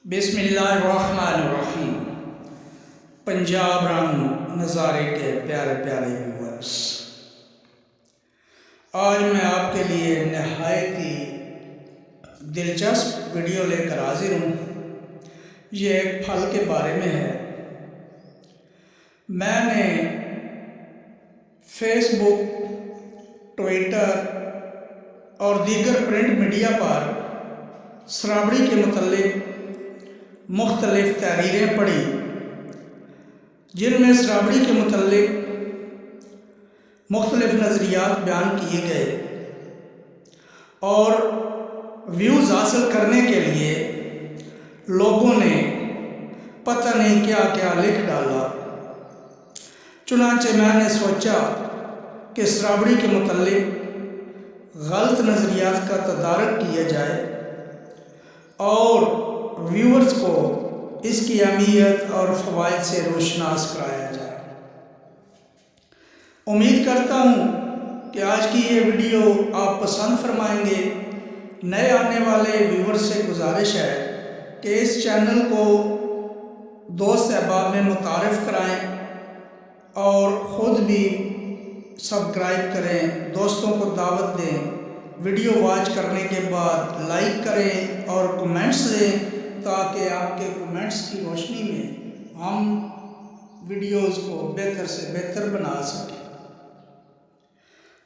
بسم اللہ الرحمن الرحیم۔ پنجاب رنگ نظارے کے پیارے پیارے ویورز، آج میں آپ کے لیے نہایت ہی دلچسپ ویڈیو لے کر حاضر ہوں۔ یہ ایک پھل کے بارے میں ہے۔ میں نے فیس بک، ٹویٹر اور دیگر پرنٹ میڈیا پر سرابڑی کے متعلق مختلف تحریریں پڑھی، جن میں سرابڑی کے متعلق مختلف نظریات بیان کیے گئے اور ویوز حاصل کرنے کے لیے لوگوں نے پتہ نہیں کیا کیا لکھ ڈالا۔ چنانچہ میں نے سوچا کہ سرابڑی کے متعلق غلط نظریات کا تدارک کیا جائے اور ویورز کو اس کی اہمیت اور فوائد سے روشناس کرایا جائے۔ امید کرتا ہوں کہ آج کی یہ ویڈیو آپ پسند فرمائیں گے۔ نئے آنے والے ویورز سے گزارش ہے کہ اس چینل کو دوست احباب میں متعارف کرائیں اور خود بھی سبسکرائب کریں، دوستوں کو دعوت دیں، ویڈیو واچ کرنے کے بعد لائک کریں اور کمنٹس دیں تاکہ آپ کے کمنٹس کی روشنی میں ہم ویڈیوز کو بہتر سے بہتر بنا سکیں۔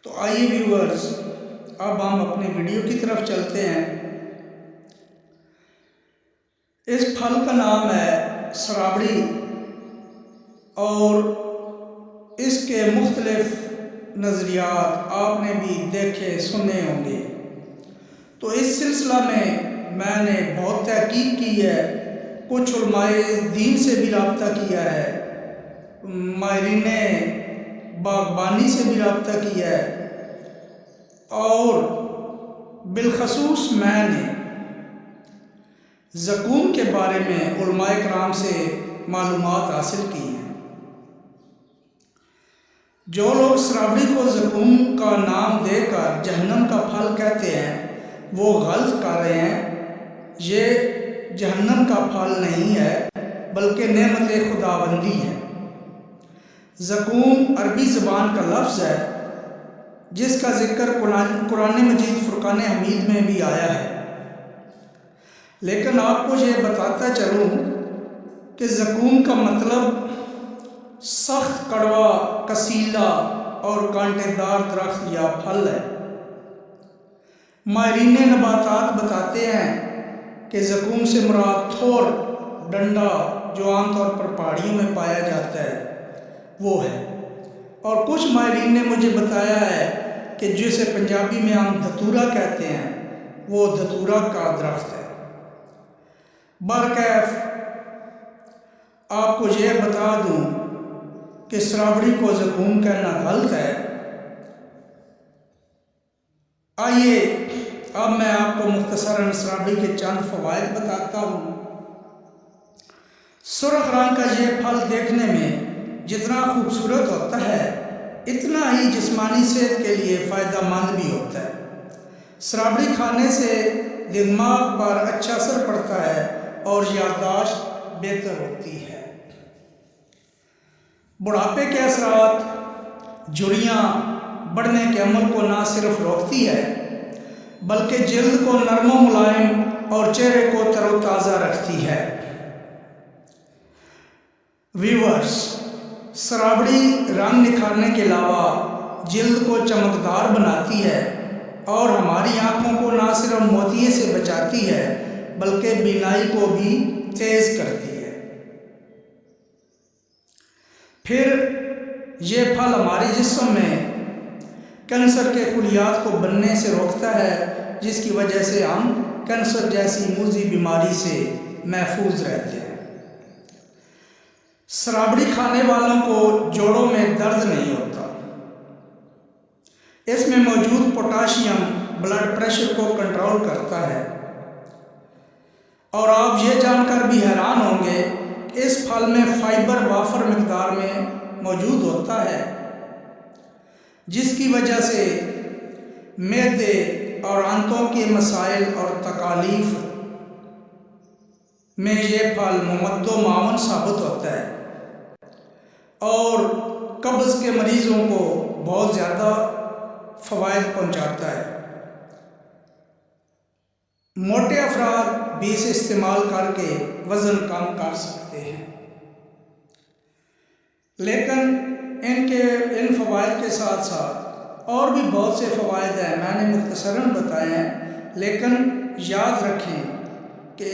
تو آئیے ویورز، اب ہم اپنی ویڈیو کی طرف چلتے ہیں۔ اس پھل کا نام ہے سرابڑی اور اس کے مختلف نظریات آپ نے بھی دیکھے سنے ہوں گے۔ تو اس سلسلہ میں نے بہت تحقیق کی ہے، کچھ علماء دین سے بھی رابطہ کیا ہے، ماہرین باغبانی سے بھی رابطہ کیا ہے اور بالخصوص میں نے زقوم کے بارے میں علماء کرام سے معلومات حاصل کی ہیں۔ جو لوگ سرابڑی کو زقوم کا نام دے کر جہنم کا پھل کہتے ہیں وہ غلط کر رہے ہیں۔ یہ جہنم کا پھل نہیں ہے بلکہ نعمت خداوندی ہے۔ زقوم عربی زبان کا لفظ ہے جس کا ذکر قرآن مجید فرقان حمید میں بھی آیا ہے، لیکن آپ کو یہ بتاتا چلوں کہ زقوم کا مطلب سخت کڑوا، کسیلا اور کانٹے دار درخت یا پھل ہے۔ ماہرین نباتات بتاتے ہیں کہ زقوم سے مراد تھور، ڈنڈا جو عام طور پر پہاڑیوں میں پایا جاتا ہے وہ ہے، اور کچھ ماہرین نے مجھے بتایا ہے کہ جسے پنجابی میں ہم دھتورا کہتے ہیں وہ دھتورا کا درخت ہے۔ برکیف آپ کو یہ بتا دوں کہ سرابڑی کو زقوم کہنا غلط ہے۔ آئیے اب میں آپ کو مختصراً سرابڑی کے چند فوائد بتاتا ہوں۔ سرخ رنگ کا یہ پھل دیکھنے میں جتنا خوبصورت ہوتا ہے اتنا ہی جسمانی صحت کے لیے فائدہ مند بھی ہوتا ہے۔ سرابڑی کھانے سے دماغ پر اچھا اثر پڑتا ہے اور یادداشت بہتر ہوتی ہے۔ بڑھاپے کے اثرات، جھریاں بڑھنے کے عمل کو نہ صرف روکتی ہے بلکہ جلد کو نرم و ملائم اور چہرے کو تر و تازہ رکھتی ہے۔ ویورز، سرابڑی رنگ نکھارنے کے علاوہ جلد کو چمکدار بناتی ہے اور ہماری آنکھوں کو نہ صرف موتیے سے بچاتی ہے بلکہ بینائی کو بھی تیز کرتی ہے۔ پھر یہ پھل ہمارے جسم میں کینسر کے خلیات کو بننے سے روکتا ہے، جس کی وجہ سے ہم کینسر جیسی موذی بیماری سے محفوظ رہتے ہیں۔ سرابڑی کھانے والوں کو جوڑوں میں درد نہیں ہوتا۔ اس میں موجود پوٹاشیم بلڈ پریشر کو کنٹرول کرتا ہے، اور آپ یہ جان کر بھی حیران ہوں گے کہ اس پھل میں فائبر وافر مقدار میں موجود ہوتا ہے، جس کی وجہ سے معدے اور آنتوں کے مسائل اور تکالیف میں یہ پھل ممد و معاون ثابت ہوتا ہے اور قبض کے مریضوں کو بہت زیادہ فوائد پہنچاتا ہے۔ موٹے افراد بھی اسے استعمال کر کے وزن کم کر سکتے ہیں، لیکن ان فوائد کے ساتھ ساتھ اور بھی بہت سے فوائد ہیں، میں نے مختصراً بتائے ہیں، لیکن یاد رکھیں کہ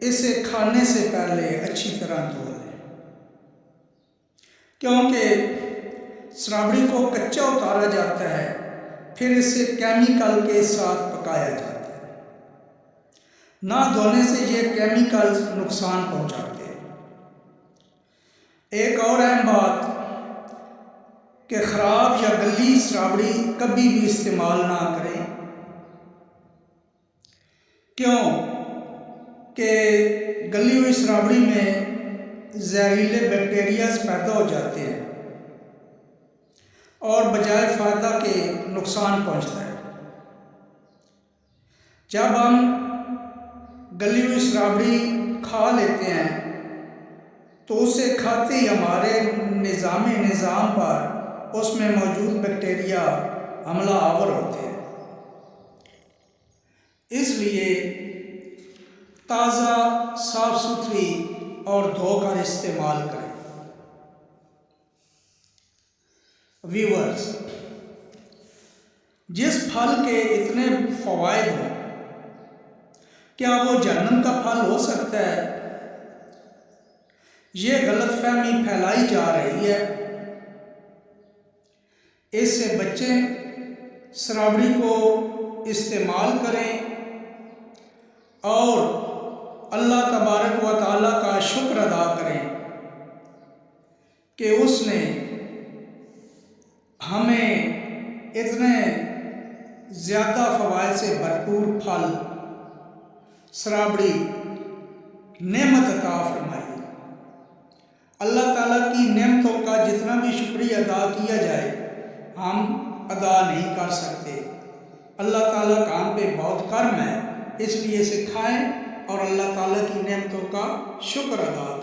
اسے کھانے سے پہلے اچھی طرح دھو لیں، کیونکہ سرابڑی کو کچا اتارا جاتا ہے، پھر اسے کیمیکل کے ساتھ پکایا جاتا ہے۔ نہ دھونے سے یہ کیمیکلز نقصان پہنچاتے ہیں۔ ایک اور اہم بات کہ خراب یا گلی سرابڑی کبھی بھی استعمال نہ کریں، کیوں کہ گلی ہوئی سرابڑی میں زہریلے بیکٹیریاز پیدا ہو جاتے ہیں اور بجائے فائدہ کے نقصان پہنچتا ہے۔ جب ہم گلی ہوئی سرابڑی کھا لیتے ہیں تو اسے کھاتے ہی ہمارے نظام پر اس میں موجود بیکٹیریا حملہ آور ہوتے ہیں، اس لیے تازہ، صاف ستھری اور دھو کر استعمال کریں۔ ویورز، جس پھل کے اتنے فوائد ہوں، کیا وہ جہنم کا پھل ہو سکتا ہے؟ یہ غلط فہمی پھیلائی جا رہی ہے، اس سے بچیں، سرابڑی کو استعمال کریں اور اللہ تبارک و تعالیٰ کا شکر ادا کریں کہ اس نے ہمیں اتنے زیادہ فوائد سے بھرپور پھل سرابڑی نعمت عطا فرمائی۔ اللہ تعالیٰ کی نعمتوں کا جتنا بھی شکریہ ادا کیا جائے ہم ادا نہیں کر سکتے۔ اللہ تعالیٰ کا ہم پہ بہت کرم ہے، اس لیے اسے کھائیں اور اللہ تعالیٰ کی نعمتوں کا شکر ادا